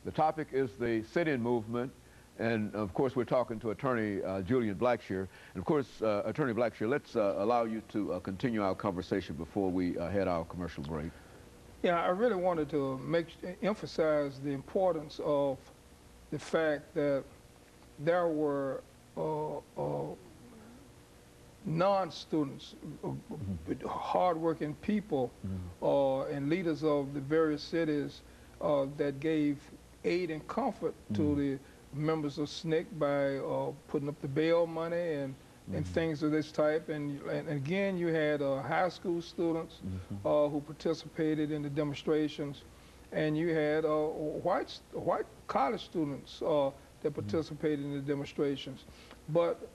The topic is the sit-in movement, and of course we're talking to Attorney Julian Blackshear. And of course, Attorney Blackshear, let's allow you to continue our conversation before we head our commercial break. Yeah, I really wanted to emphasize the importance of the fact that there were non-students, hard-working people, and leaders of the various cities that gave aid and comfort to the members of SNCC by putting up the bail money and things of this type. And again, you had high school students who participated in the demonstrations, and you had white college students that participated in the demonstrations. But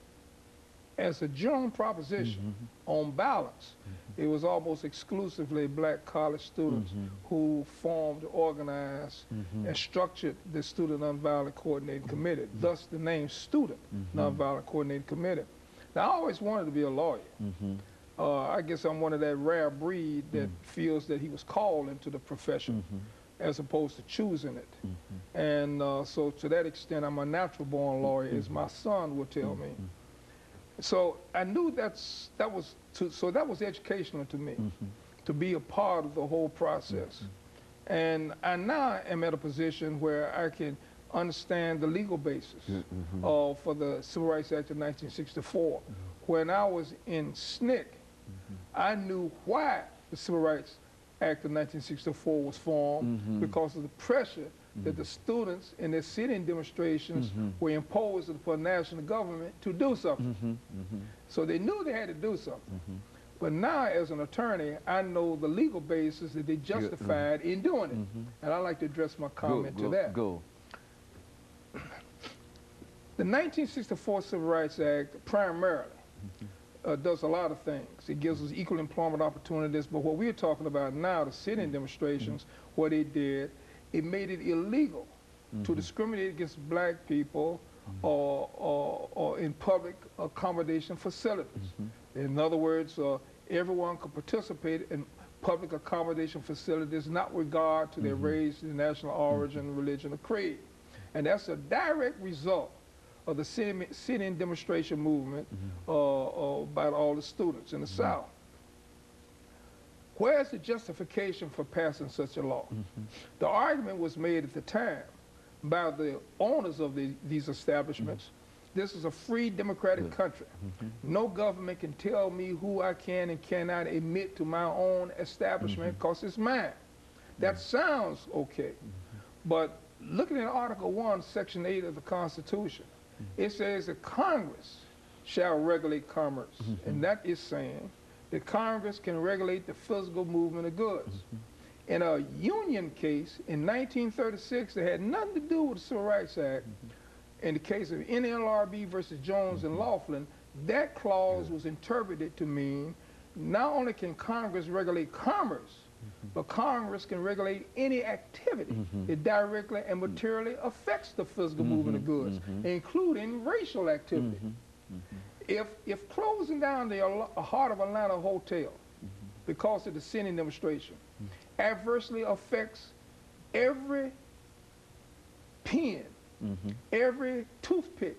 as a general proposition, on balance, it was almost exclusively black college students who formed, organized, and structured the Student Nonviolent Coordinating Committee, thus the name Student Nonviolent Coordinating Committee. Now, I always wanted to be a lawyer. I guess I'm one of that rare breed that feels that he was called into the profession as opposed to choosing it. And so to that extent, I'm a natural-born lawyer, as my son would tell me. So I knew that was educational to me, to be a part of the whole process. And I now am at a position where I can understand the legal basis for the Civil Rights Act of 1964. When I was in SNCC, I knew why the Civil Rights Act of 1964 was formed, because of the pressure that the students in their sit-in demonstrations were imposed upon the national government to do something. So they knew they had to do something. But now, as an attorney, I know the legal basis that they justified in doing it. And I'd like to address my comment to that. The 1964 Civil Rights Act primarily does a lot of things. It gives us equal employment opportunities, but what we're talking about now, the sit-in demonstrations, what it did, it made it illegal to discriminate against black people or in public accommodation facilities. In other words, everyone could participate in public accommodation facilities, not regard to their race, their national origin, religion, or creed. And that's a direct result of the sit-in demonstration movement by all the students in the South. Where's the justification for passing such a law? The argument was made at the time by the owners of these establishments. This is a free democratic country. No government can tell me who I can and cannot admit to my own establishment because it's mine. That sounds okay. But looking at Article 1, Section 8 of the Constitution, it says that Congress shall regulate commerce. And that is saying that Congress can regulate the physical movement of goods. In a union case in 1936 that had nothing to do with the Civil Rights Act, in the case of NLRB versus Jones and Laughlin, that clause was interpreted to mean not only can Congress regulate commerce, but Congress can regulate any activity that directly and materially affects the physical movement of goods, including racial activity. If closing down the Heart of Atlanta Hotel because of the sit-in demonstration adversely affects every pen, every toothpick,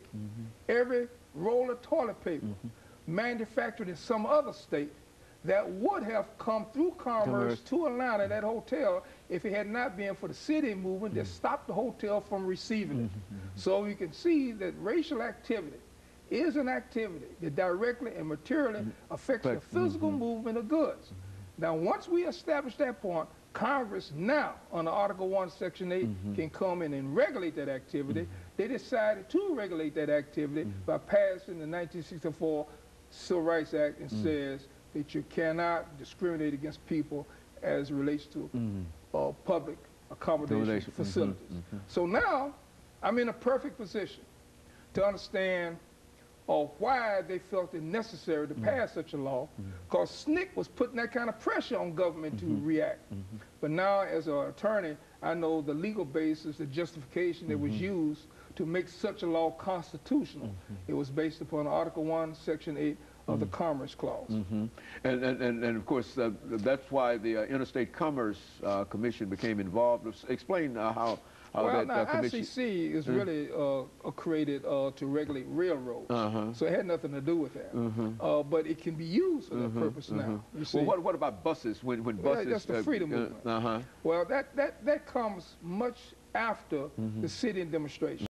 every roll of toilet paper manufactured in some other state that would have come through commerce to Atlanta, that hotel, if it had not been for the sit-in movement that stopped the hotel from receiving it. So you can see that racial activity is an activity that directly and materially affects the physical movement of goods. Now, once we establish that point, Congress now, under Article 1, Section 8, can come in and regulate that activity. They decided to regulate that activity by passing the 1964 Civil Rights Act and says that you cannot discriminate against people as it relates to public accommodation facilities. So now, I'm in a perfect position to understand why they felt it necessary to pass such a law, because SNCC was putting that kind of pressure on government to react. But now, as an attorney, I know the legal basis, the justification that was used to make such a law constitutional. It was based upon Article 1, Section 8 of the Commerce Clause. And of course, that's why the Interstate Commerce Commission became involved. Explain how Well, now, commission? ICC is really created to regulate railroads, so it had nothing to do with that. But it can be used for that purpose now. You see. Well, what about buses? When buses? That's the freedom movement. Well, that comes much after the sit-in demonstration.